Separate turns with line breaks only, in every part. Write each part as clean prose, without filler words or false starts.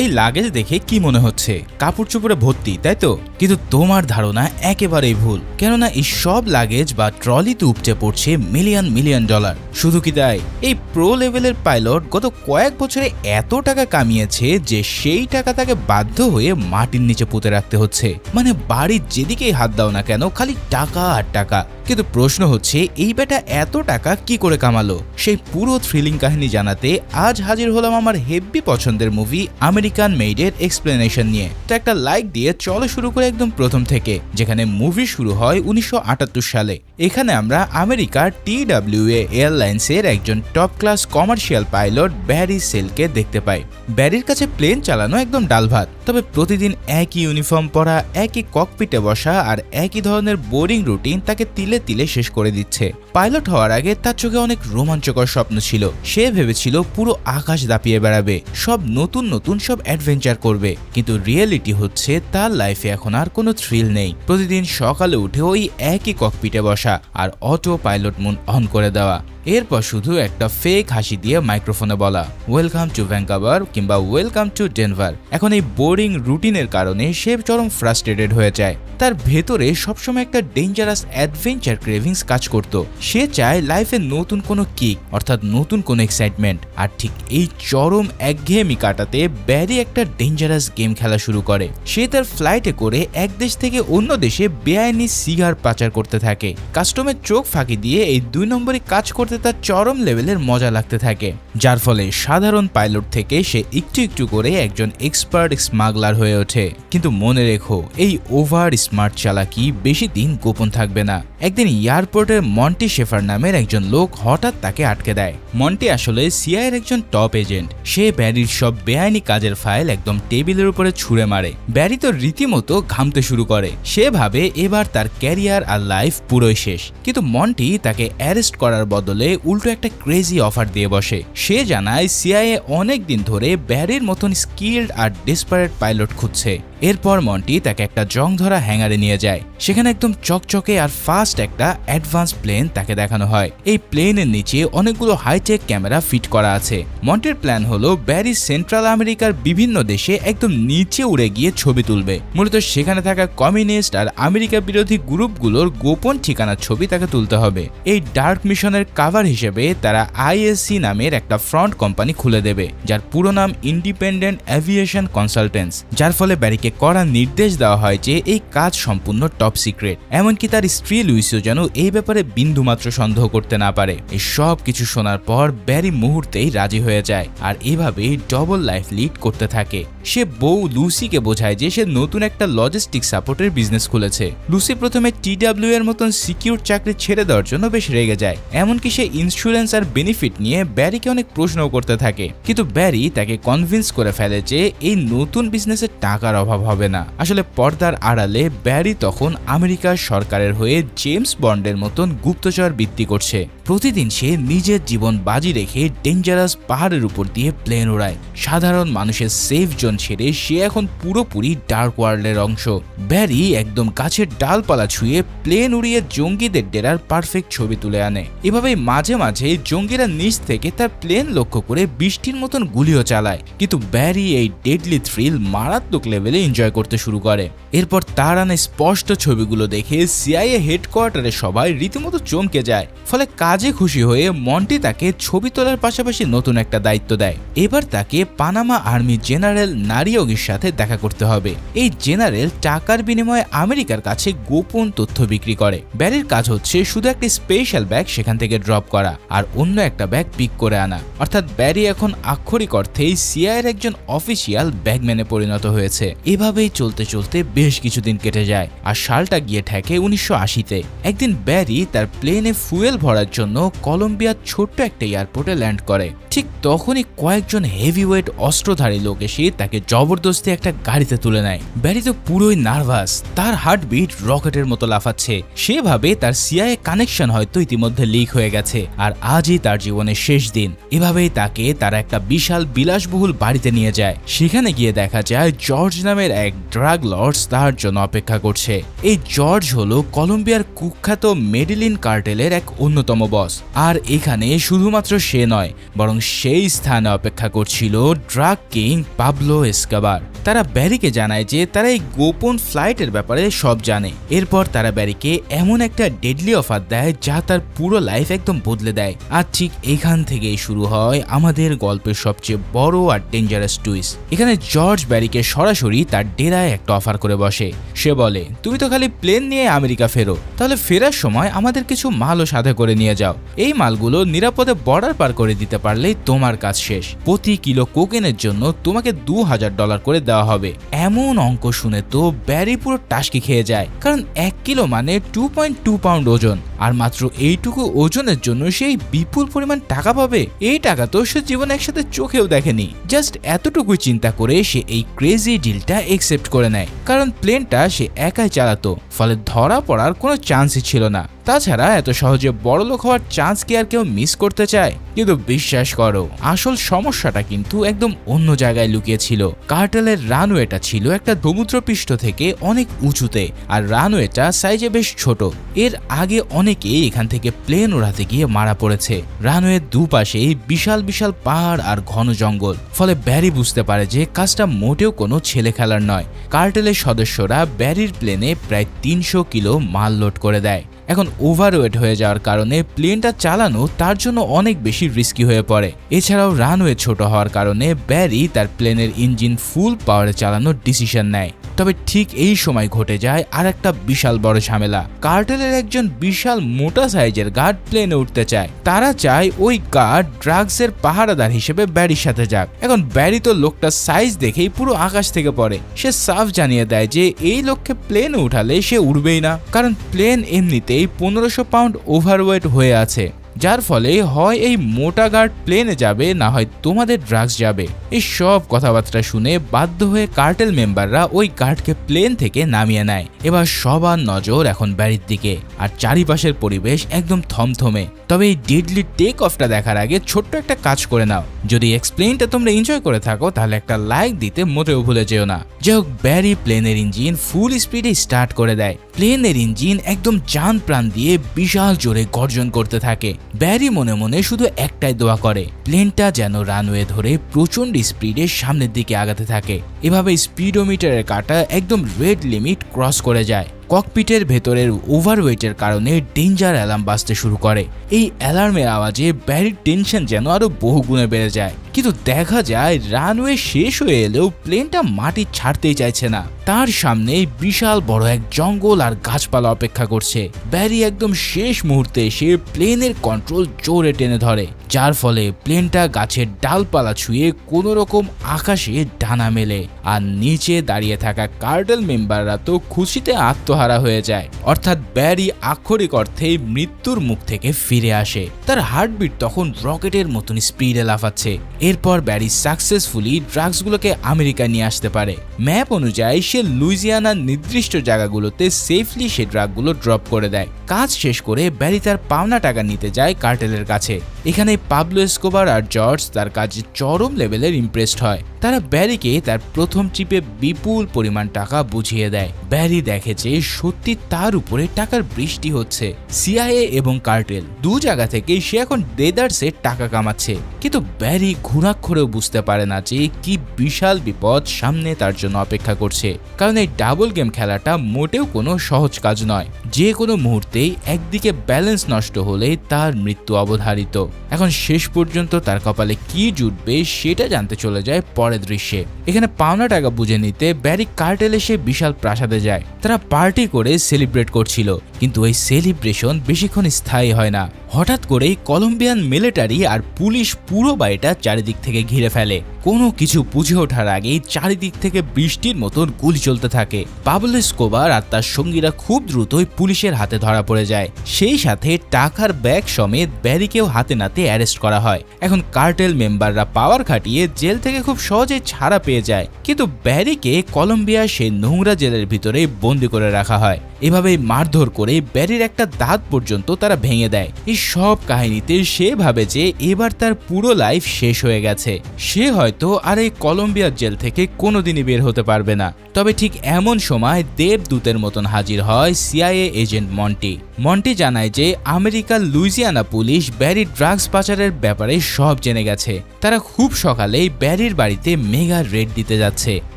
এই লাগেজ দেখে কি মনে হচ্ছে কাপড় চোপড়ে ভর্তি, তাই তো? কিন্তু তোমার ধারণা একেবারেই ভুল, কেননা এই সব লাগেজ বা ট্রলিতে উপচে পড়ছে মিলিয়ন মিলিয়ন ডলার। শুধু কি তাই, এই প্রো লেভেলের পাইলট গত কয়েক বছরে এত টাকা কামিয়েছে যে সেই টাকা তাকে বাধ্য হয়ে মাটির নিচে পুঁতে রাখতে হচ্ছে। মানে বাড়ির যেদিকেই হাত দাও না কেন খালি টাকা আর টাকা। কিন্তু প্রশ্ন হচ্ছে এই বেটা এত টাকা কি করে কামালো? সেই পুরো থ্রিলিং কাহিনী জানাতে আজ হাজির হলাম আমার হেভি পছন্দের মুভি আমেরিকান মেইডের এক্সপ্লেনেশন নিয়ে। তো একটা লাইক দিয়ে চলো শুরু করে একদম প্রথম থেকে, যেখানে মুভি শুরু হয় 1978 সালে। এখানে আমরা আমেরিকার TWA এয়ারলাইন্সের একজন top class commercial pilot Barry সেলকে দেখতে পাই। ব্যারির কাছে প্লেন চালানো একদম ডাল ভাত, তবে প্রতিদিন একই ইউনিফর্ম পরা, একই ককপিটে বসা আর একই ধরনের বোরিং রুটিন তাকে তিলে তিলে শেষ করে দিচ্ছে। পাইলট হওয়ার আগে তার চোখে অনেক রোমাঞ্চকর স্বপ্ন ছিল। সে ভেবেছিল পুরো আকাশ দাপিয়ে বেড়াবে, সব নতুন নতুন সব অ্যাডভেঞ্চার করবে। কিন্তু রিয়েলিটি হচ্ছে তার লাইফে এখন আর কোনো থ্রিল নেই। প্রতিদিন সকালে উঠে ওই একই ককপিটে বসা আর অটো পাইলট মুড অন করে দেওয়া, এরপর শুধু একটা ফেক হাসি দিয়ে মাইক্রোফোনে বলা ওয়েলকাম টু ভ্যাঙ্কুভার কিংবা ওয়েলকাম টু ডেনভার। এখন এই বোরিং রুটিনের কারণে সে চরম ফ্রাস্ট্রেটেড হয়ে যায়। তার ভেতরে সবসময় একটা ডেঞ্জারাস অ্যাডভেঞ্চার ক্রেভিংস কাজ করত। সে চায় লাইফে নতুন কোনো কিক, অর্থাৎ নতুন কোনো এক্সাইটমেন্ট। আর ঠিক এই চরম একঘেয়েমি কাটাতে ব্যারি একটা ডেঞ্জারাস গেম খেলা শুরু করে। সে তার ফ্লাইটে করে এক দেশ থেকে অন্য দেশে বেআইনি সিগার পাচার করতে থাকে। কাস্টমের চোখ ফাঁকি দিয়ে এই 2 নম্বরে কাজ করতে তার চরম লেভেলের মজা লাগতে থাকে, যার ফলে সাধারণ পাইলট থেকে সে একটু একটু করে একজন এক্সপার্ট স্মাগলার হয়ে ওঠে। কিন্তু মনে রেখো, এই ওভার স্মার্ট চালাকি বেশি দিন গোপন থাকবে না। একদিন এয়ারপোর্টের মন্টি শেফার নামের একজন লোক হঠাৎ তাকে আটকে দেয়। মন্টি আসলে সিআইয়ের একজন টপ এজেন্ট। সে ব্যারির সব বেআইনি কাজের ফাইল একদম টেবিলের উপরে ছুঁড়ে মারে। ব্যারি তো রীতিমতো ঘামতে শুরু করে। সে ভাবে এবার তার ক্যারিয়ার আর লাইফ পুরোই শেষ। কিন্তু মন্টি তাকে অ্যারেস্ট করার বদলে উল্টো একটা ক্রেজি অফার দিয়ে বসে। সে জানায় সিআইএ অনেক দিন ধরে ব্যারির মতন স্কিল্ড আর ডেসপারেট পাইলট খুঁজছে। এরপর মন্টি তাকে একটা জং ধরা হ্যাঙ্গারে নিয়ে যায়। সেখানে একদম চকচকে আর ফাস্ট একটা অ্যাডভান্স প্লেন তাকে দেখানো হয়। এই প্লেনের নিচে অনেকগুলো হাইটেক ক্যামেরা ফিট করা আছে। মন্টির প্ল্যান হলো ব্যারি সেন্ট্রাল আমেরিকার বিভিন্ন দেশে একদম নিচে উড়ে গিয়ে ছবি তুলবে। মূলত সেখানে থাকা কমিউনিস্ট আর আমেরিকা বিরোধী গ্রুপগুলোর গোপন ঠিকানার ছবি তাকে তুলতে হবে। এই ডার্ক মিশনের কাভার হিসেবে তারা ISC নামের একটা ফ্রন্ট কোম্পানি খুলে দেবে, যার পুরো নাম ইন্ডিপেন্ডেন্ট এভিয়েশন কনসালটেন্টস। যার ফলে ব্যারিকে কড়া নির্দেশ দেওয়া হয় যে এই কাজ সম্পূর্ণ টপ সিক্রেট। এমনকি তার স্ত্রী লুইসও যেন এই ব্যাপারে বিন্দুমাত্র সন্দেহ করতে না পারে। এই সব কিছু শোনার পর ব্যারি মুহূর্তেই রাজি হয়ে যায় আর এভাবেই ডবল লাইফ লিড করতে থাকে। সে বউ লুসিকে বোঝায় যে সে নতুন একটা লজিস্টিক সাপোর্টের বিজনেস খুলেছে। লুসি প্রথমে TWA এর মতন সিকিউর চাকরি ছেড়ে দেওয়ার জন্য বেশ রেগে যায়। এমনকি সে ইন্স্যুরেন্স আর বেনিফিট নিয়ে ব্যারিকে অনেক প্রশ্নও করতে থাকে। কিন্তু ব্যারি তাকে কনভিন্স করে ফেলে যে এই নতুন বিজনেসের টাকার অভাব হবে না। আসলে পর্দার আড়ালে ব্যারি তখন আমেরিকার সরকারের হয়ে জেমস বন্ডের মতন গুপ্তচর বৃত্তি করছে। প্রতিদিন সে নিজের জীবন বাজি রেখে ডেঞ্জারাস পাহাড়ের উপর দিয়ে প্লেন ওড়ায়। সাধারণ মানুষের সেফ জোন ছেড়ে সে এখন পুরোপুরি ডার্ক ওয়ার্ল্ডের অংশ। ব্যারি একদম গাছের ডালপালা ছুঁয়ে প্লেন উড়িয়ে জঙ্গিদের ডেরার পারফেক্ট ছবি তুলে আনে। এভাবেই মাঝে মাঝে জঙ্গিরা নিচ থেকে তার প্লেন লক্ষ্য করে বৃষ্টির মতন গুলিও চালায়। কিন্তু ব্যারি এই ডেডলি থ্রিল মারাত্মক লেভেলে এনজয় করতে শুরু করে। এরপর তার আনা স্পষ্ট ছবিগুলো দেখে সিআইএ হেডকোয়ার্টারে সবাই রীতিমতো চমকে যায়। ফলে কাজে খুশি হয়ে মন্টি তাকে ছবি তোলার পাশাপাশি নতুন একটা দায়িত্ব দেয়। এবার তাকে পানামা আর্মি জেনারেল নারিওগির সাথে দেখা করতে হবে। এই জেনারেল টাকার বিনিময়ে আমেরিকার কাছে গোপন তথ্য বিক্রি করে। ব্যারির কাজ হচ্ছে শুধু একটা স্পেশাল ব্যাগ সেখান থেকে ড্রপ করা আর অন্য একটা ব্যাগ পিক করে আনা। অর্থাৎ ব্যারি এখন আক্ষরিক অর্থেই সিআইএর একজন অফিসিয়াল ব্যাগম্যানে পরিণত হয়েছে। এভাবেই চলতে চলতে বেশ কিছুদিন কেটে যায় আর সালটা গিয়ে ঠেকে 1980-তে। একদিন ব্যারি তার প্লেনে ফুয়েল ভরার জন্য কলম্বিয়ার ছোট্ট একটা এয়ারপোর্টে ল্যান্ড করে। ঠিক তখনই কয়েকজন হেভিওয়েট অস্ত্রধারী লোক এসে তাকে জবরদস্তি একটা গাড়িতে তুলে নেয়। ব্যারি তো পুরোই নার্ভাস, তার হার্টবিট রকেটের মতো লাফাচ্ছে। সে ভাবে তার সিআইএ কানেকশন হয়তো ইতিমধ্যে লিক হয়ে গেছে আর আজই তার জীবনের শেষ দিন। এভাবেই তাকে তারা একটা বিশাল বিলাসবহুল বাড়িতে নিয়ে যায়। সেখানে গিয়ে দেখা যায় জর্জ নামের এক ড্রাগ লর্ডস তার জন্য অপেক্ষা করছে। এই জর্জ হলো কলম্বিয়ার কুখ্যাত মেডিলিন কার্টেলের এক অন্যতম বস। আর এখানে শুধুমাত্র সে নয়, বরং সেই স্থানে অপেক্ষা করছিল ড্রাগ কিং পাবলো এসকোবার। তারা ব্যারিকে জানায় যে তারা এই গোপন ফ্লাইটের ব্যাপারে সব জানে। এরপর তারা ব্যারিকে এমন একটা ডেডলি অফার দেয় যা তার পুরো লাইফ একদম বদলে দেয়। আর ঠিক এখান থেকেই শুরু হয় আমাদের গল্পের সবচেয়ে বড় আর ডেঞ্জারাস টুইস্ট। এখানে জর্জ ব্যারিকে সরাসরি তার ডেরায় একটা অফার করে বসে। সে বলে, তুমি তো খালি প্লেন নিয়ে আমেরিকা ফেরো, তাহলে ফেরার সময় আমাদের কিছু মালও সাথে করে নিয়ে যাও। এই মালগুলো নিরাপদে বর্ডার পার করে দিতে পারলেই তোমার কাজ শেষ। প্রতি কিলো কোকেনের জন্য তোমাকে $2000 করে দেওয়া হবে। এমন অঙ্ক শুনে তো ব্যারি পুরো টাসকি খেয়ে যায়, কারণ 1 কিলো মানে 2.2 পাউন্ড ওজন। আর মাত্র এইটুকু ওজনের জন্য সেই বিপুল পরিমাণ টাকা পাবে, এই টাকা তো সে জীবনে একসাথে চোখেও দেখেনি। জাস্ট এতটুকুই চিন্তা করে সে এই ক্রেজি ডিলটা একসেপ্ট করে নেয়, কারণ প্লেনটা সে একাই চালাতো, ফলে ধরা পড়ার কোনো চান্সই ছিল না। তাছাড়া এত সহজে বড়লোক হওয়ার চান্স কি আর কেউ মিস করতে চায়? কিন্তু বিশ্বাস করো, আসল সমস্যাটা কিন্তু একদম অন্য জায়গায় লুকিয়েছিল। কার্টেলের রানওয়েটা ছিল একটা সমুদ্রপৃষ্ঠ থেকে অনেক উঁচুতে, আর রানওয়েটা সাইজে বেশ ছোট। এর আগে অনেকেই এখান থেকে প্লেন ওড়াতে গিয়ে মারা পড়েছে। রানওয়ের দুপাশেই বিশাল বিশাল পাহাড় আর ঘন জঙ্গল, ফলে ব্যারি বুঝতে পারে যে কাজটা মোটেও কোনো ছেলে খেলার নয়। কার্টেলের সদস্যরা ব্যারির প্লেনে প্রায় 300 কিলো মাল লোড করে দেয়। এখন ওভারওয়েট হয়ে যাওয়ার কারণে প্লেনটা চালানো তার জন্য অনেক বেশি রিস্কি হয়ে পড়ে। এছাড়াও রানওয়ে ছোট হওয়ার কারণে ব্যারি তার প্লেনের ইঞ্জিন ফুল পাওয়ারে চালানোর ডিসিশন নেয়। তবে ঠিক এই সময় ঘটে যায় আর একটা বিশাল বড় ঝামেলা। কার্টেলের একজন বিশাল মোটা সাইজের গার্ড প্লেনে উঠতে চায়। তারা চায় ওই গার্ড ড্রাগসের পাহারাদার হিসেবে ব্যারির সাথে যাক। এখন ব্যারি তো লোকটার সাইজ দেখেই পুরো আকাশ থেকে পড়ে। সে সাফ জানিয়ে দেয় যে এই লোককে প্লেনে উঠালে সে উড়বেই না, কারণ প্লেন এমনিতেই 1500 পাউন্ড ওভারওয়েট হয়ে আছে, যার ফলে হয় এই মোটা গার্ড প্লেনে যাবে, না হয় তোমাদের ড্রাগস যাবে। এই সব কথাবার্তা শুনে বাধ্য হয়ে কার্টেল মেম্বাররা ওই গার্ডকে প্লেন থেকে নামিয়ে নেয়। এবার সবার নজর এখন ব্যারির দিকে, আর চারিপাশের পরিবেশ একদম থমথমে। তবে এই ডেডলি টেক অফটা দেখার আগে ছোট্ট একটা কাজ করে নাও। যদি এক্সপ্লেইনটা তোমরা এনজয় করে থাকো তাহলে একটা লাইক দিতে মোটেও ভুলে যেও না। যাই হোক, ব্যারি প্লেনের ইঞ্জিন ফুল স্পিডে স্টার্ট করে দেয়। প্লেনের ইঞ্জিন একদম জান প্রাণ দিয়ে বিশাল জোরে গর্জন করতে থাকে। ব্যারি মনে মনে শুধু একটাই দোয়া করে, প্লেনটা যেন রানওয়ে ধরে প্রচন্ড স্পিডে সামনের দিকে আগাতে থাকে। এভাবে স্পিডোমিটারের কাঁটা একদম রেড লিমিট ক্রস করে যায়। ককপিটের ভেতরের ওভারওয়েটের কারণে ডেঞ্জার অ্যালার্ম বাজতে শুরু করে। এই অ্যালার্মের আওয়াজে ব্যারির টেনশন যেন আরো বহুগুণে বেড়ে যায়। কিন্তু দেখা যায় রানওয়ে শেষ হয়ে এলেও প্লেনটা মাটি ছাড়তেই চাইছে না। তার সামনে বিশাল বড় এক জঙ্গল আর গাছপালা অপেক্ষা করছে। ব্যারি একদম শেষ মুহূর্তে এসে প্লেনের কন্ট্রোল জোরে টেনে ধরে, যার ফলে প্লেনটা গাছের ডালপালা ছুঁয়ে কোনো রকম আকাশে ডানা মেলে। আর নিচে দাঁড়িয়ে থাকা কার্টেল মেম্বাররা তো খুশিতে আত্মহারা হয়ে যায়। অর্থাৎ ব্যারি আক্ষরিক অর্থেই মৃত্যুর মুখ থেকে ফিরে আসে। তার হার্টবিট তখন রকেটের মতন স্পিডে লাফাচ্ছে। এরপর ব্যারি সাকসেসফুলি ড্রাগসগুলোকে আমেরিকা নিয়ে আসতে পারে। ম্যাপ অনুযায়ী সে লুইজিয়ানার নির্দিষ্ট জায়গাগুলোতে সেফলি সে ড্রাগগুলো ড্রপ করে দেয়। কাজ শেষ করে ব্যারি তার পাওনা টাকা নিতে যায় কার্টেলের কাছে। এখানে পাবলো এসকোবার আর জর্জ তার কাজে চরম লেভেলের ইমপ্রেসড হয়। তারা ব্যারিকে তার প্রথম ট্রিপে বিপুল পরিমাণ টাকা বুঝিয়ে দেয়। ব্যারি দেখে যে সত্যি তার উপরে টাকার বৃষ্টি হচ্ছে। সিআইএ এবং কার্টেল দু জায়গা থেকে সে এখন ডেজার্টসে টাকা কামাচ্ছে। কিন্তু ব্যারি ঘুণাক্ষরেও বুঝতে পারে না যে কি বিশাল বিপদ সামনে তার জন্য অপেক্ষা করছে, কারণ এই ডাবল গেম খেলাটা মোটেও কোনো সহজ কাজ নয়। যে কোনো মুহূর্তেই একদিকে ব্যালেন্স নষ্ট হলেই তার মৃত্যু অবধারিত। এখন শেষ পর্যন্ত তার কপালে কি জুটবে সেটা জানতে চলে যায় পরের দৃশ্যে। এখানে পাওনা টাকা বুঝে নিতে ব্যারি কার্টেল এসে বিশাল প্রাসাদে যায়। তারা পার্টি করে সেলিব্রেট করছিল, কিন্তু এই সেলিব্রেশন বেশিক্ষণ স্থায়ী হয় না। হঠাৎ করেই কলম্বিয়ান মিলিটারি আর পুলিশ পুরো বাড়িটা চারিদিক থেকে ঘিরে ফেলে। কোনো কিছু বুঝে ওঠার আগেই চারিদিক থেকে বৃষ্টির মতন গুলি চলতে থাকে। পাবলো এসকোবার আর তার সঙ্গীরা খুব দ্রুতই পুলিশের হাতে ধরা পড়ে যায়। সেই সাথে টাকার ব্যাগ সমেত ব্যারিকেও হাতে নাতে অ্যারেস্ট করা হয়। এখন কার্টেল মেম্বাররা পাওয়ার খাটিয়ে জেল থেকে খুব সহজে ছাড়া পেয়ে যায়, কিন্তু ব্যারিকে কলম্বিয়া সেই নোংরা জেলের ভিতরে বন্দি করে রাখা হয়। এভাবেই মারধর করে ব্যারির একটা দাঁত পর্যন্ত তারা ভেঙে দেয়। এই সব কাহিনীতে সে ভাবে যে এবার তার পুরো লাইফ শেষ হয়ে গেছে, সে হয়তো আর এই কলম্বিয়ার জেল থেকে কোনোদিনই বের হতে পারবে না। তবে ঠিক এমন সময় দেবদূতের মতন হাজির হয় সিআইএ এজেন্ট মন্টি। মন্টি জানায় যে আমেরিকার লুইজিয়ানা পুলিশ ব্যারির ড্রাগস পাচারের ব্যাপারে সব জেনে গেছে। তারা খুব সকালেই ব্যারির বাড়িতে মেগা রেড দিতে যাচ্ছে।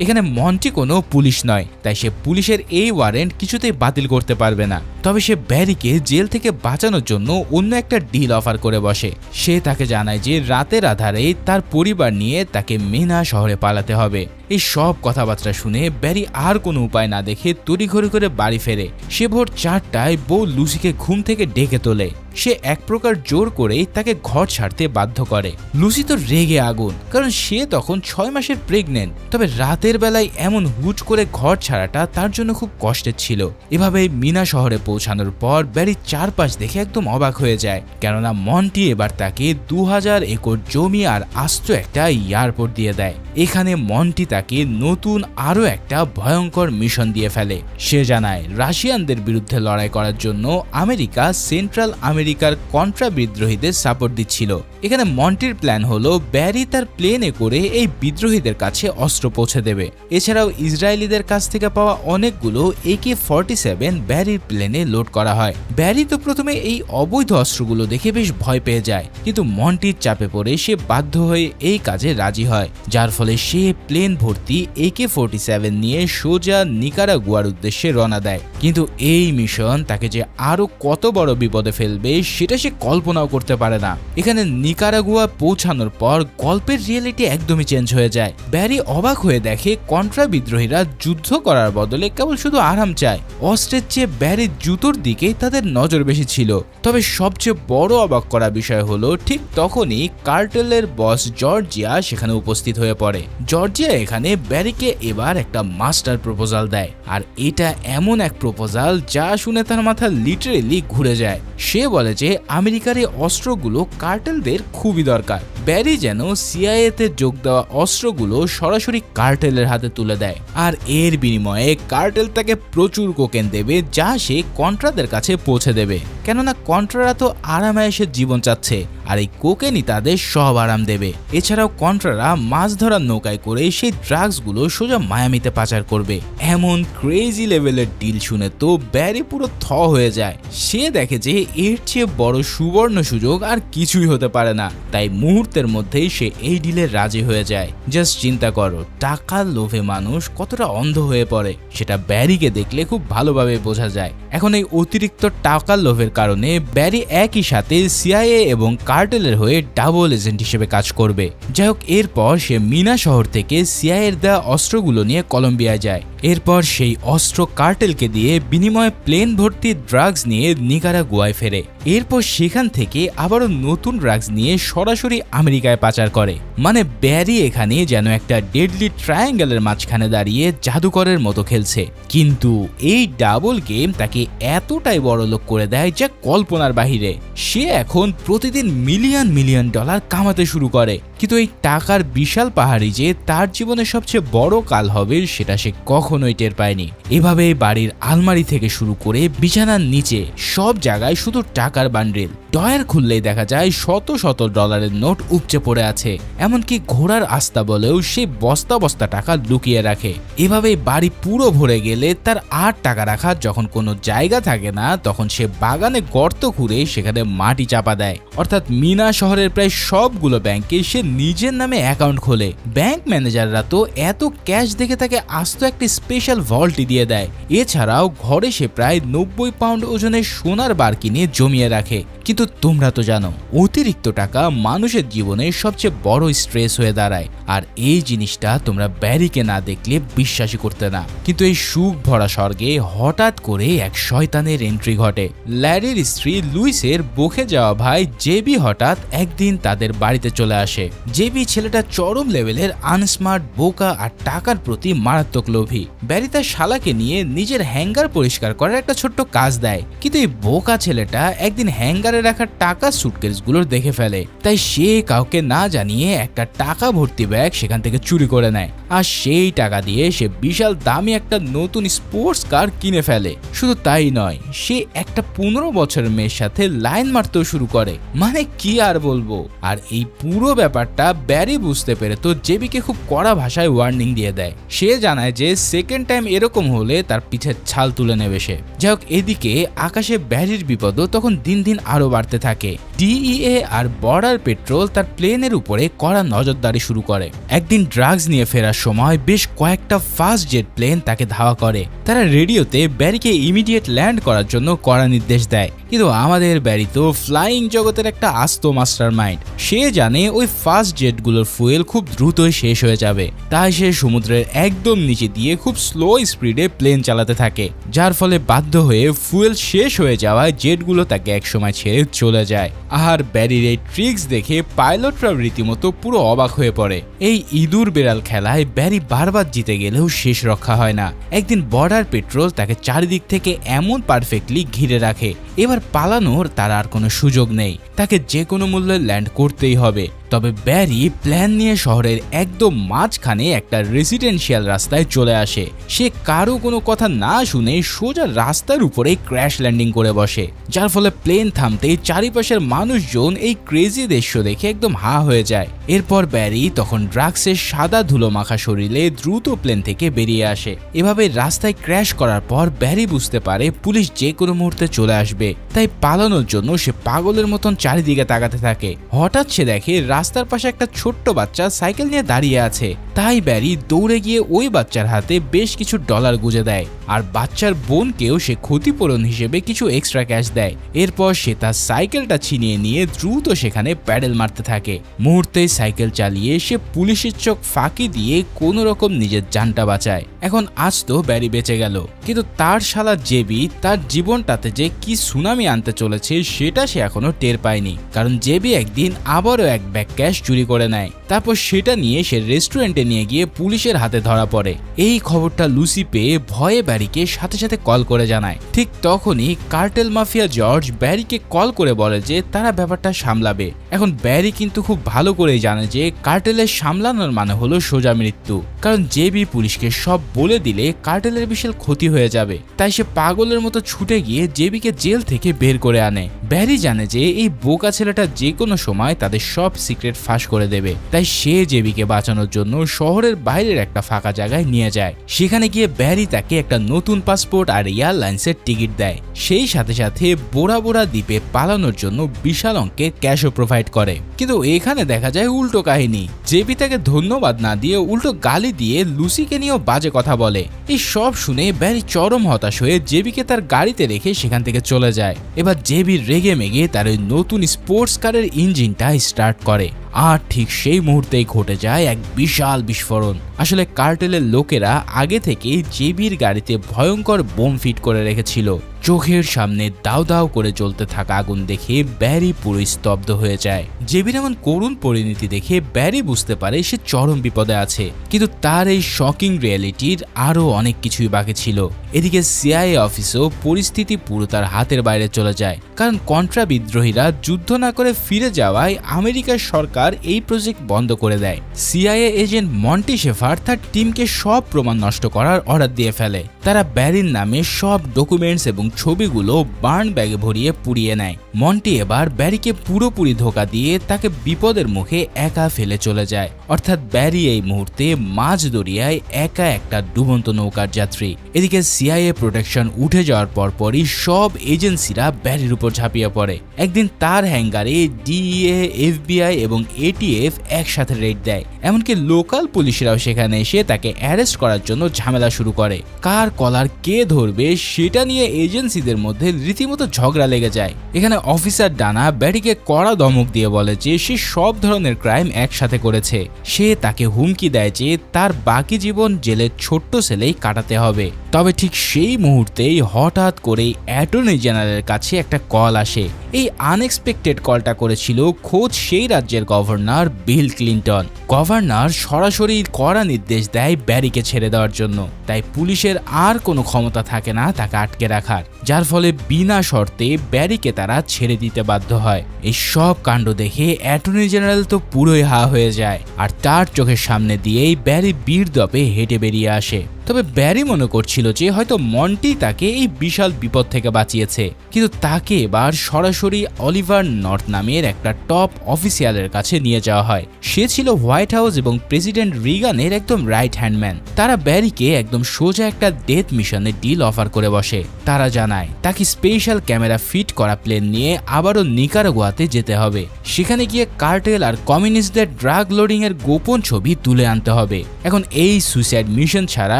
এখানে মন্টি কোনো পুলিশ নয়, তাই সে পুলিশের এই ওয়ারেন্ট কিছুতেই বাতিল করতে পারবে না। তবে সে ব্যারিকে জেল থেকে বাঁচানোর জন্য অন্য একটা ডিল অফার করে বসে। সে তাকে জানায় যে রাতের আধারে তার পরিবার নিয়ে তাকে মেনা শহরে পালাতে হবে। এই সব কথাবার্তা শুনে ব্যারি আর কোনো উপায় না দেখে তড়িঘড়ি করে বাড়ি ফেরে। সে ভোর 4টায় বউ লুসিকে ঘুম থেকে ডেকে তোলে। সে এক প্রকার জোর করেই তাকে ঘর ছাড়তে বাধ্য করে। লুসি তো রেগে আগুন, কারণ সে তখন 6 মাসের প্রেগনেন্ট। তবে রাতের বেলায় এমন হুট করে ঘর ছাড়াটা তার জন্য খুব কষ্টের ছিল। এভাবে মিনা শহরে পৌঁছানোর পর ব্যারি চারপাশ দেখে একদম অবাক হয়ে যায়, কেননা মন্টি এবার তাকে 2000 একর জমি আর আস্ত একটা এয়ারপোর্ট দিয়ে দেয়। এখানে মন্টি তাকে নতুন আরো একটা ভয়ঙ্কর মিশন দিয়ে ফেলে। সে জানায় রাশিয়ানদের বিরুদ্ধে লড়াই করার জন্য আমেরিকা সেন্ট্রাল আমেরিকার কন্ট্রা বিদ্রোহীদের সাপোর্ট দিচ্ছিল। এখানে মন্টির প্ল্যান হলো ব্যারি তার প্লেনে করে এই বিদ্রোহীদের কাছে অস্ত্র পৌঁছে দেবে। এছাড়াও ইসরায়েলিদের কাছ থেকে পাওয়া অনেকগুলো AK-47 ব্যারির প্লেনে লোড করা হয়। ব্যারি তো প্রথমে এই অবৈধ অস্ত্রগুলো দেখে বেশ ভয় পেয়ে যায়, কিন্তু মন্টির চাপে পড়ে সে বাধ্য হয়ে এই কাজে রাজি হয়, যার ফলে সে প্লেন ভর্তি AK-47 নিয়ে সোজা নিকারাগুয়ার উদ্দেশ্যে রওনা দেয়। কিন্তু এই মিশন তাকে যে আরো কত বড় বিপদে ফেলবে সেটা সে কল্পনাও করতে পারে না। এখানে নিকারাগুয়া পৌঁছানোর পর গল্পের রিয়েলিটি একদমই চেঞ্জ হয়ে যায়। ব্যারি অবাক হয়ে দেখে কন্ট্রা বিদ্রোহীরা যুদ্ধ করার বদলে কেবল শুধু আরাম চায়। অস্ত্রের চেয়ে ব্যারির জুতোর দিকেই তাদের নজর বেশি ছিল। তবে সবচেয়ে বড় অবাক করা বিষয় হলো ঠিক তখনই কার্টেলের বস জর্জিয়া সেখানে উপস্থিত হয়ে পড়ে। জর্জিয়া এখানে ব্যারিকে এবার একটা মাস্টার প্রপোজাল দেয়, আর এটা এমন এক প্রপোজাল যা শুনে তার মাথা লিটারেলি ঘুরে যায়। সে বলে যে আমেরিকার এই অস্ত্রগুলো কার্টেলদের খুবই দরকার। ব্যারি যেন সিআইএতে যোগ দেওয়া অস্ত্রগুলো সরাসরি কার্টেলের হাতে তুলে দেয়, আর এর বিনিময়ে কার্টেল তাকে প্রচুর কোকেন দেবে যা সে কন্ট্রাদের কাছে পৌঁছে দেবে। কেননা কন্ট্রারা তো আরামায়েশের জীবন চাচ্ছে, আর এই কোকেনই তাদের সব আরাম দেবে। এছাড়াও কন্ট্রারা মাছ ধরার নৌকায় করে সেই ড্রাগসগুলো সোজা মায়ামিতে পাচার করবে। এমন ক্রেজি লেভেলের ডিল শুনে তো ব্যারি পুরো থ হয়ে যায়। সে দেখে যে এর চেয়ে বড় সুবর্ণ সুযোগ আর কিছুই হতে পারে না, তাই মুহূর্তের মধ্যেই সে এই ডিলে রাজি হয়ে যায়। জাস্ট চিন্তা করো, টাকার লোভে মানুষ কতটা অন্ধ হয়ে পড়ে সেটা ব্যারিকে দেখলে খুব ভালোভাবে বোঝা যায়। এখন এই অতিরিক্ত টাকার লোভের কারণে ব্যারি একই সাথে সিআইএ এবং কার্টেলের হয়ে ডাবল এজেন্ট হিসেবে কাজ করবে। যাই হোক, এরপর সে মিনা শহর থেকে সিআইএর দেওয়া অস্ত্রগুলো নিয়ে কলম্বিয়ায় যায়। এরপর সেই অস্ত্র কার্টেলকে দিয়ে বিনিময়ে প্লেন ভর্তি ড্রাগস নিয়ে নিকারাগুয়ায় ফেরে। এরপর সেখান থেকে আবারও নতুন ড্রাগস নিয়ে সরাসরি আমেরিকায় পাচার করে। মানে ব্যারি এখানে যেন একটা ডেডলি ট্রায়াঙ্গেলের মাঝখানে দাঁড়িয়ে জাদুকরের মতো খেলছে। কিন্তু এই ডাবল গেম তাকে এতটাই বড়লোক করে দেয় যা কল্পনার বাহিরে। সে এখন প্রতিদিন মিলিয়ন মিলিয়ন ডলার কামাতে শুরু করে, কিন্তু এই টাকার বিশাল পাহাড়ি যে তার জীবনের সবচেয়ে বড় কাল হবে সেটা সে কখনোই টের পায়নি। এভাবে বাড়ির আলমারি থেকে শুরু করে বিছানার নিচে সব জায়গায় শুধু টাকার বান্ডেল। ডয়ার খুললেই দেখা যায় শত শত ডলারের নোট উপচে পড়ে আছে। এমনকি ঘোড়ার আস্তা বলেও সে বস্তা বস্তা টাকা লুকিয়ে রাখে। এভাবেই বাড়ি পুরো ভরে গেলে তার আর টাকা রাখার যখন কোনো জায়গা থাকে না, তখন সে বাগানে গর্ত খুঁড়ে সেখানে মাটি চাপা দেয়। অর্থাৎ মিনা শহরের প্রায় সবগুলো ব্যাংকে সে নিজের নামে অ্যাকাউন্ট খোলে। ব্যাংক ম্যানেজাররা তো এত ক্যাশ দেখে তাকে আস্ত একটি স্পেশাল ভল্টই দিয়ে দেয়। এছাড়াও ঘরে সে প্রায় 90 পাউন্ড ওজনের সোনার বার কিনে জমিয়ে রাখে। কিন্তু তোমরা তো জানো, অতিরিক্ত টাকা মানুষের জীবনে সবচেয়ে বড় স্ট্রেস হয়ে দাঁড়ায়। আর এই জিনিসটা তোমরা ব্যারিকে না দেখলে বিশ্বাসই করতে না। কিন্তু এই সুখ ভরা স্বর্গে হঠাৎ করে এক শয়তানের এন্ট্রি ঘটে। ল্যারির স্ত্রী লুইসের বকে যাওয়া ভাই জেবি হঠাৎ একদিন তাদের বাড়িতে চলে আসে। জেবি ছেলেটা চরম লেভেলের আনস্মার্ট, বোকা আর টাকার প্রতি মারাত্মক লোভী। ব্যারি তার শালাকে নিয়ে নিজের হ্যাঙ্গার পরিষ্কার করার একটা ছোট্ট কাজ দেয়, কিন্তু এই বোকা ছেলেটা একদিন হ্যাঙ্গারে রাখা টাকা সুটকেসগুলোর দেখে ফেলে, তাই সে কাউকে না জানিয়ে একটা টাকা ভর্তি ব্যাগ সেখান থেকে চুরি করে নেয়। আর সেই টাকা দিয়ে সে বিশাল দামি একটা নতুন স্পোর্টস কার কিনে ফেলে। শুধু তাই নয়, সে একটা 15 বছরের মেয়ের সাথে লাইন মারতেও শুরু করে। মানে কি আর বলবো। আর এই পুরো ব্যাপারটা ব্যারি বুঝতে পেরে তো জেবিকে খুব কড়া ভাষায় ওয়ার্নিং দিয়ে দেয়। সে জানায় যে সেকেন্ড টাইম এরকম হলে তার পিঠের ছাল তুলে নেবে সে। যাই হোক, এদিকে আকাশে ব্যারির বিপদও তখন দিন দিন আরো বাড়তে থাকে। ডিইএ আর বর্ডার পেট্রোল তার প্লেনের উপরে কড়া নজরদারি শুরু করে। একদিন ড্রাগস নিয়ে ফেরার সময় বেশ কয়েকটা ফাস্ট জেট প্লেন তাকে ধাওয়া করে। তারা রেডিওতে ব্যারিকে ইমিডিয়েট ল্যান্ড করার জন্য কড়া নির্দেশ দেয়, কিন্তু আমাদের ব্যারি তো ফ্লাইং জগতের একটা আস্ত মাস্টার মাইন্ড। সে জানে ওই ফাস্ট জেটগুলোর ফুয়েল খুব দ্রুতই শেষ হয়ে যাবে, তাই সে সমুদ্রের একদম নিচে দিয়ে খুব স্লো স্পিডে প্লেন চালাতে থাকে, যার ফলে বাধ্য হয়ে ফুয়েল শেষ হয়ে যাওয়ায় জেটগুলো তাকে একসময় ছেড়ে চলে যায়। আর ব্যারির এই ট্রিক্স দেখে পাইলটরা রীতিমতো পুরো অবাক হয়ে পড়ে। এই ইঁদুর বেড়াল খেলায় ব্যারি বারবার জিতে গেলেও শেষ রক্ষা হয় না। একদিন বর্ডার পেট্রোল তাকে চারিদিক থেকে এমন পারফেক্টলি ঘিরে রাখে, এবার পালানোর তার আর কোনো সুযোগ নেই, তাকে যে কোনো মূল্যে ল্যান্ড করতেই হবে। তবে ব্যারি প্ল্যান নিয়ে শহরের একদম মাঝখানে একটা রেসিডেন্সিয়াল রাস্তায় চলে আসে। সে কারো কোনো কথা না শুনে সোজা রাস্তার উপরে ক্র্যাশ ল্যান্ডিং করে বসে, যার ফলে প্লেন থামতেই চারিপাশের মানুষজন এই ক্রেজি দৃশ্য দেখে একদম হা হয়ে যায়। এরপর ব্যারি তখন ড্রাগসের সাদা ধুলো মাখা শরীরে দ্রুত প্লেন থেকে বেরিয়ে আসে। এভাবে রাস্তায় ক্র্যাশ করার পর ব্যারি বুঝতে পারে পুলিশ যে কোনো মুহূর্তে চলে আসবে, তাই পালানোর জন্য সে পাগলের মতন চারিদিকে তাকাতে থাকে। হঠাৎ সে দেখে রাস্তার পাশে একটা ছোট্ট বাচ্চা সাইকেল নিয়ে দাঁড়িয়ে আছে, তাই ব্যারি দৌড়ে গিয়ে ওই বাচ্চার হাতে বেশ কিছু ডলার গুঁজে দেয়, আর বাচ্চার বোনকেও সে ক্ষতিপূরণ হিসেবে কিছু এক্সট্রা ক্যাশ দেয়। এরপর সে তার সাইকেলটা ছিনিয়ে নিয়ে দ্রুত সেখানে প্যাডেল মারতে থাকে। মুহূর্তেই সাইকেল চালিয়ে সে পুলিশের চোখ ফাঁকি দিয়ে কোনো রকম নিজের জানটা বাঁচায়। এখন আজ তো ব্যারি বেঁচে গেল, কিন্তু তার শালা জেবি তার জীবনটাতে যে কি সুনামি আনতে চলেছে সেটা সে এখনো টের পায়নি, কারণ জেবি একদিন আবারও এক ব্যাগ ক্যাশ চুরি করে নেয়। তারপর সেটা নিয়ে সে রেস্টুরেন্টে নিয়ে গিয়ে পুলিশের হাতে ধরা পড়ে। এই খবরটা লুসি পেয়ে ভয়ে ব্যারিকে সাথে সাথে কল করে জানায়। ঠিক তখনই কার্টেল মাফিয়া জর্জ ব্যারিকে কল করে বলে যে তারা ব্যাপারটা সামলাবে। এখন ব্যারি কিন্তু খুব ভালো করেই জানে যে কার্টেলের সামলানোর মানে হলো সোজা মৃত্যু, কারণ জেবি পুলিশকে সব বলে দিলে কার্টেলের বিশাল ক্ষতি হয়ে যাবে। তাই সে পাগলের মতো ছুটে গিয়ে জেবিকে জেল থেকে বের করে আনে। ব্যারি জানে যে এই বোকা ছেলেটা যে কোনো সময় তাদের সব সিক্রেট ফাঁস করে দেবে, তাই সে জেবিকে বাঁচানোর জন্য শহরের বাইরের একটা ফাঁকা জায়গায় নিয়ে যায়। সেখানে গিয়ে ব্যারি তাকে একটা নতুন পাসপোর্ট আর এয়ারলাইন্সের টিকিট দেয়। সেই সাথে সাথে বোরা বোরা দ্বীপে পালানোর জন্য বিশাল অঙ্কের ক্যাশও প্রোভাইড করে। কিন্তু এখানে দেখা যায় উল্টো কাহিনী। জেবি তাকে ধন্যবাদ না দিয়ে উল্টো গালি দিয়ে লুসিকে নিয়েও বাজে কথা বলে। এই সব শুনে ব্যারি চরম হতাশ হয়ে জেবিকে তার গাড়িতে রেখে সেখান থেকে চলে যায়। এবার জেবি রেগে মেগে তার ওই নতুন স্পোর্টস কারের ইঞ্জিনটা স্টার্ট করে, আর ঠিক সেই মুহূর্তেই ঘটে যায় এক বিশাল বিস্ফোরণ। আসলে কার্টেলের লোকেরা আগে থেকেই জেবির গাড়িতে ভয়ঙ্কর বোম ফিট করে রেখেছিল। চোখের সামনে দাউ দাউ করে জ্বলতে থাকা আগুন দেখে ব্যারি পুরো স্তব্ধ হয়ে যায়। জেবির এমন করুণ পরিণতি দেখে ব্যারি বুঝতে পারে সে চরম বিপদে আছে, কিন্তু তার এই শকিং রিয়েলিটির আরো অনেক কিছুই বাকি ছিল। এদিকে সিআইএ অফিসও পরিস্থিতি পুরো তার হাতের বাইরে চলে যায়, কারণ কন্ট্রা বিদ্রোহীরা যুদ্ধ না করে ফিরে যাওয়ায় আমেরিকার সরকার এই প্রজেক্ট বন্ধ করে দেয়। সিআইএ এজেন্ট মন্টি শেফার তার টিমকে সব প্রমাণ নষ্ট করার অর্ডার দিয়ে ফেলে। তারা ব্যারির নামে সব ডকুমেন্টস এবং ছবিগুলো বার্ন ব্যাগে ভরিয়ে পুড়িয়ে নেয়। মন্টি এবার ব্যারিকে পুরোপুরি ধোঁকা দিয়ে তাকে বিপদের মুখে একা ফেলে চলে যায়। অর্থাৎ ব্যারি এই মুহূর্তে মাঝ দরিয়ায় একা একটা ডুবন্ত নৌকার যাত্রী। এদিকে সিআইএ প্রোটেকশন উঠে যাওয়ার পরপরই সব এজেন্সিরা ব্যারির উপর ঝাঁপিয়ে পড়ে। একদিন তার হ্যাঙ্গারে ডিইএ, এফবিআই এবং এটিএফ একসাথে রেড দেয়। এমনকি লোকাল পুলিশরাও সেখানে এসে তাকে অ্যারেস্ট করার জন্য ঝামেলা শুরু করে। কার কলার কে ধরবে সেটা নিয়ে এজেন্সি এজেন্সিদের মধ্যে রীতিমতো ঝগড়া লেগে যায়। এখানে অফিসার ডানা ব্যারিকে কড়া ধমক দিয়ে বলে যে সে সব ধরনের ক্রাইম একসাথে করেছে। সে তাকে হুমকি দেয় যে তার বাকি জীবন জেলের ছোট্ট সেলেই কাটাতে হবে। তবে ঠিক সেই মুহূর্তেই হঠাৎ করেই অ্যাটর্নি জেনারেলের কাছে একটা কল আসে। এই আনএক্সপেক্টেড কলটা করেছিল খোদ সেই রাজ্যের গভর্নর বিল ক্লিন্টন। গভর্নর সরাসরি কড়া নির্দেশ দেয় ব্যারিকে ছেড়ে দেওয়ার জন্য। তাই পুলিশের আর কোনো ক্ষমতা থাকে না তাকে আটকে রাখার, যার ফলে বিনা শর্তে ব্যারিকে তারা ছেড়ে দিতে বাধ্য হয়। এই সব কাণ্ড দেখে অ্যাটর্নি জেনারেল তো পুরোই হা হয়ে যায়, আর তার চোখের সামনে দিয়েই ব্যারি বীর দপে হেঁটে বেরিয়ে আসে। তবে ব্যারি মনে করছিল যে হয়তো মন্টি তাকে এই বিশাল বিপদ থেকে বাঁচিয়েছে, কিন্তু তাকে এবার সরাসরি অলিভার নর্থ নামের একটা টপ অফিসিয়ালের কাছে নিয়ে যাওয়া হয়। সে ছিল হোয়াইট হাউস এবং প্রেসিডেন্ট রিগানের একদম রাইট হ্যান্ডম্যান। তারা ব্যারিকে একদম সোজা একটা ডেথ মিশনের ডিল অফার করে বসে। তারা জানায় তাকে স্পেশাল ক্যামেরা ফিট করা প্লেন নিয়ে আবারও নিকারাগুয়াতে যেতে হবে। সেখানে গিয়ে কার্টেল আর কমিউনিস্টদের ড্রাগ লোডিং এর গোপন ছবি তুলে আনতে হবে। এখন এই সুইসাইড মিশন ছাড়া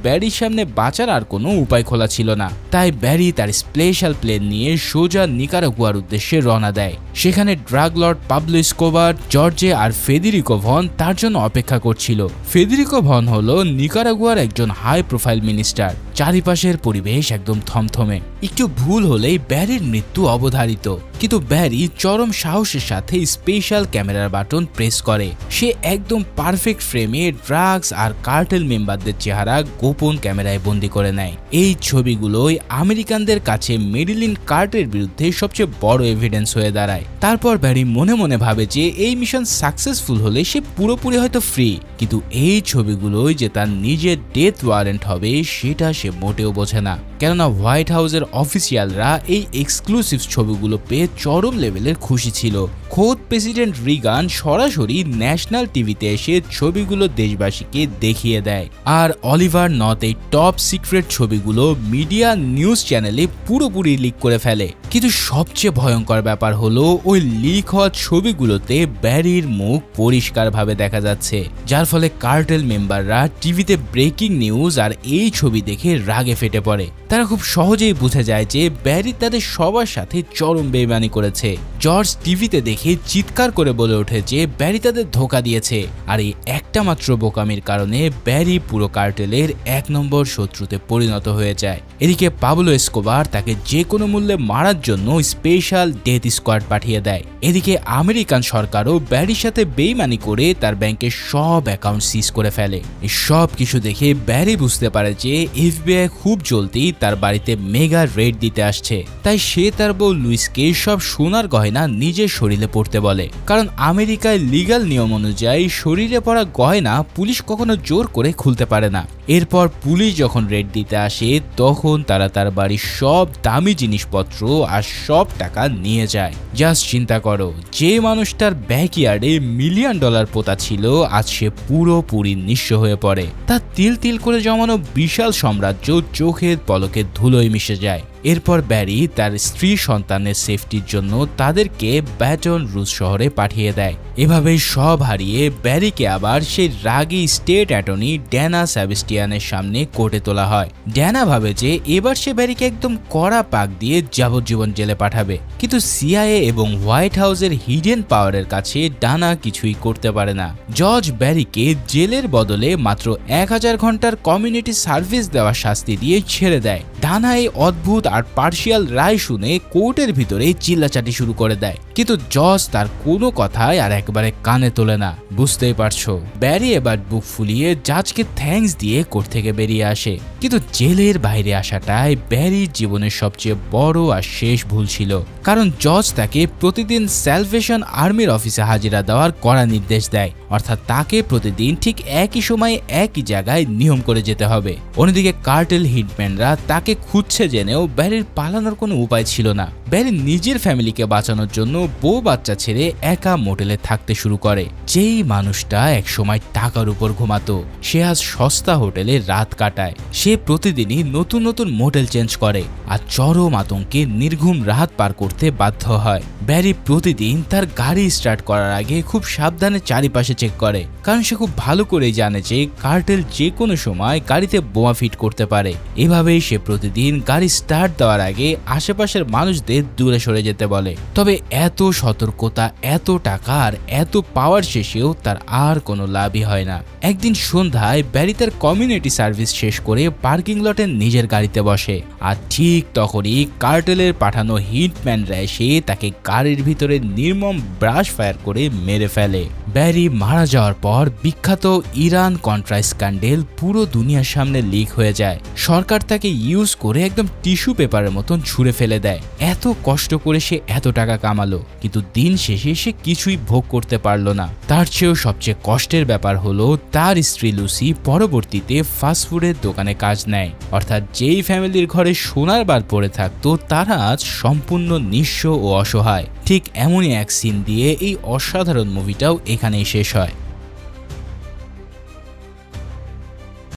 ব্যারির সামনে বাঁচার আর কোনো উপায় খোলা ছিল না। তাই ব্যারি তার স্পেশাল প্লেন নিয়ে সোজা নিকারাগুয়ার উদ্দেশ্যে রওনা দেয়। সেখানে drug Lord Pablo Escobar, Jorge আর ফেদেরিকো ভন তার জন্য অপেক্ষা করছিল। ফেদেরিকো ভন হলো নিকারাগুয়ার একজন হাই প্রোফাইল মিনিস্টার। চারিপাশের পরিবেশ একদম থমথমে। একটু ভুল হলেই ব্যারির মৃত্যু অবধারিত, কিন্তু ব্যারি চরম সাহসের সাথে স্পেশাল ক্যামেরার বাটন প্রেস করে। সে একদম পারফেক্ট ফ্রেমে ড্রাগস আর কার্টেল মেম্বারদের চেহারা গোপন ক্যামেরায় বন্দি করে নেয়। এই ছবিগুলোই আমেরিকানদের কাছে মেরিলিন কার্টের বিরুদ্ধে সবচেয়ে বড় এভিডেন্স হয়ে দাঁড়ায়। তারপর ব্যারি মনে মনে ভাবে যে এই মিশন সাকসেসফুল হলে সে পুরোপুরি হয়তো ফ্রি, কিন্তু এই ছবিগুলোই যে তার নিজের ডেথ ওয়ারেন্ট হবে সেটা সে মোটেও বোঝে না। কেননা হোয়াইট হাউসের অফিসিয়ালরা এই এক্সক্লুসিভ ছবিগুলো পেয়ে চরম লেভেলের খুশি ছিল। খোদ প্রেসিডেন্ট রিগান সরাসরি ন্যাশনাল টিভিতে এসে ছবিগুলো দেশবাসীকে দেখিয়ে দেয়। আর অলিভার নর্থ এই টপ সিক্রেট ছবিগুলো মিডিয়া নিউজ চ্যানেলে পুরোপুরি লিক করে ফেলে। কিন্তু সবচেয়ে ভয়ঙ্কর ব্যাপার হলো ওই লিক হওয়া ছবিগুলোতে ব্যারির মুখ পরিষ্কারভাবে দেখা যাচ্ছে, যার ফলে কার্টেল মেম্বাররা টিভিতে ব্রেকিং নিউজ আর এই ছবি দেখে রাগে ফেটে পড়ে। তারা খুব সহজেই বুঝে যায় যে ব্যারি তাদের সবার সাথে চরম বেইমানি করেছে। জর্জ টিভিতে দেখে চিৎকার করে বলে ওঠে যে ব্যারি তাদের ধোঁকা দিয়েছে, আর এই একটা মাত্র বোকামির কারণে ব্যারি পুরো কার্টেলের 1 নম্বর শত্রুতে পরিণত হয়ে যায়। এদিকে পাবলো এসকোবার তাকে যে কোনো মূল্যে মারার জন্য স্পেশাল ডেথ স্কোয়াড পাঠিয়ে দেয়। এদিকে আমেরিকান সরকারও ব্যারির সাথে বেইমানি করে তার ব্যাংকের সব অ্যাকাউন্ট সিজ করে ফেলে। এই সব কিছু দেখে ব্যারি বুঝতে পারে যে এফবিআই খুব জলদি তার বাড়িতে মেগা রেড দিতে আসছে। তাই সে তার বউ লুইসকে সব সোনার গয়না নিজের শরীরে পড়তে বলে, কারণ আমেরিকায় লিগ্যাল নিয়ম অনুযায়ী শরীরে পড়া গয়না পুলিশ কখনো জোর করে খুলতে পারে না। এরপর পুলিশ যখন রেড দিতে আসে তখন তারা তার বাড়ির সব দামি জিনিসপত্র আর সব টাকা নিয়ে যায়। জাস্ট চিন্তা করো, যে মানুষটার ব্যাকইয়ার্ডে $1 মিলিয়ন পোতা ছিল আজ সে পুরোপুরি নিঃস্ব হয়ে পড়ে। তার তিল তিল করে জমানো বিশাল সাম্রাজ্য চোখের পলকে ধুলোয় মিশে যায়। এরপর ব্যারি তার স্ত্রী সন্তানের সেফটির জন্য তাদেরকে ব্যাটন রুজ শহরে পাঠিয়ে দেয়। এভাবেই সব হারিয়ে ব্যারিকে আবার সেই রাগী স্টেট অ্যাটর্নি ড্যানা সেবাস্টিয়ানের সামনে কোর্টে তোলা হয়। ড্যানা ভাবে যে এবার সে ব্যারিকে একদম কড়া পাক দিয়ে যাবজ্জীবন জেলে পাঠাবে, কিন্তু সিআইএ এবং হোয়াইট হাউসের হিডেন পাওয়ারের কাছে ডানা কিছুই করতে পারে না। জজ ব্যারিকে জেলের বদলে মাত্র 1000 ঘন্টার কমিউনিটি সার্ভিস দেওয়া শাস্তি দিয়ে ছেড়ে দেয়। ডানা এই অদ্ভুত আর পার্শিয়াল রায় শুনে কোর্টের ভিতরে চিল্লাচাটি শুরু করে দেয়, কিন্তু জজ তার কোনো কথাই আর একবারে কানে তোলে না। বুঝতেই পারছো, ব্যারি এবার বুক ফুলিয়ে জাজকে থ্যাঙ্কস দিয়ে কোর্ট থেকে বেরিয়ে আসে। কিন্তু জেলের বাইরে আসাটাই ব্যারির জীবনের সবচেয়ে বড় আর শেষ ভুল ছিল, কারণ জজ তাকে প্রতিদিন স্যালভেশন আর্মির অফিসে হাজিরা দেওয়ার কড়া নির্দেশ দেয়, অর্থাৎ তাকে প্রতিদিন ঠিক একই সময়ে একই জায়গায় নিয়ম করে যেতে হবে। অন্যদিকে কার্টেল হিটম্যানরা তাকে খুঁজছে জেনেও ব্যারির পালানোর কোনো উপায় ছিল না। ব্যারি নিজের ফ্যামিলিকে বাঁচানোর জন্য বউ বাচ্চা ছেড়ে একা মোটেলে থাকতে শুরু করে। যেই মানুষটা একসময় টাকার উপর ঘুমাতো সে আজ সস্তা হোটেলে রাত কাটায়। সে প্রতিদিনই নতুন নতুন মোটেল চেঞ্জ করে আর চরম আতঙ্কে নির্ঘুম রাত পার করতে বাধ্য হয়। ব্যারি প্রতিদিন তার গাড়ি স্টার্ট করার আগে খুব সাবধানে চারিপাশে চেক করে, কারণ সে খুব ভালো করেই জানে যে কার্টেল যে কোনো সময় গাড়িতে বোমা ফিট করতে পারে। এভাবেই সে প্রতিদিন গাড়ি স্টার্ট দেওয়ার আগে আশেপাশের মানুষদের দূরে সরে যেতে বলে। তবে এত সতর্কতা, এত টাকা আর এত পাওয়ার শেষেও তার আর কোনো লাভই হয় না। একদিন সন্ধ্যায় ব্যারি তার কমিউনিটি সার্ভিস শেষ করে পার্কিং লটে নিজের গাড়িতে বসে, আর ঠিক তখনই কার্টেলের পাঠানো হিটম্যানরা এসে তাকে গাড়ির ভিতরে নির্মম ব্রাশ ফায়ার করে মেরে ফেলে। ব্যারি মারা যাওয়ার পর বিখ্যাত ইরান কন্ট্রা স্ক্যান্ডেল পুরো দুনিয়ার সামনে লিক হয়ে যায়। সরকার তাকে ইউজ করে একদম টিস্যু পেপারের মতন ছুঁড়ে ফেলে দেয়। এত কষ্ট করে সে এত টাকা কামালো, কিন্তু দিন শেষে সে কিছুই ভোগ করতে পারলো না। তার চেয়েও সবচেয়ে কষ্টের ব্যাপার হলো তার স্ত্রী লুসি পরবর্তীতে ফাস্টফুডের দোকানে কাজ নেয়। অর্থাৎ যেই ফ্যামিলির ঘরে সোনার বার পড়ে থাকতো তারা আজ সম্পূর্ণ নিঃস্ব ও অসহায়। ঠিক এমনই এক সিন দিয়ে এই অসাধারণ মুভিটাও এখানেই শেষ হয়।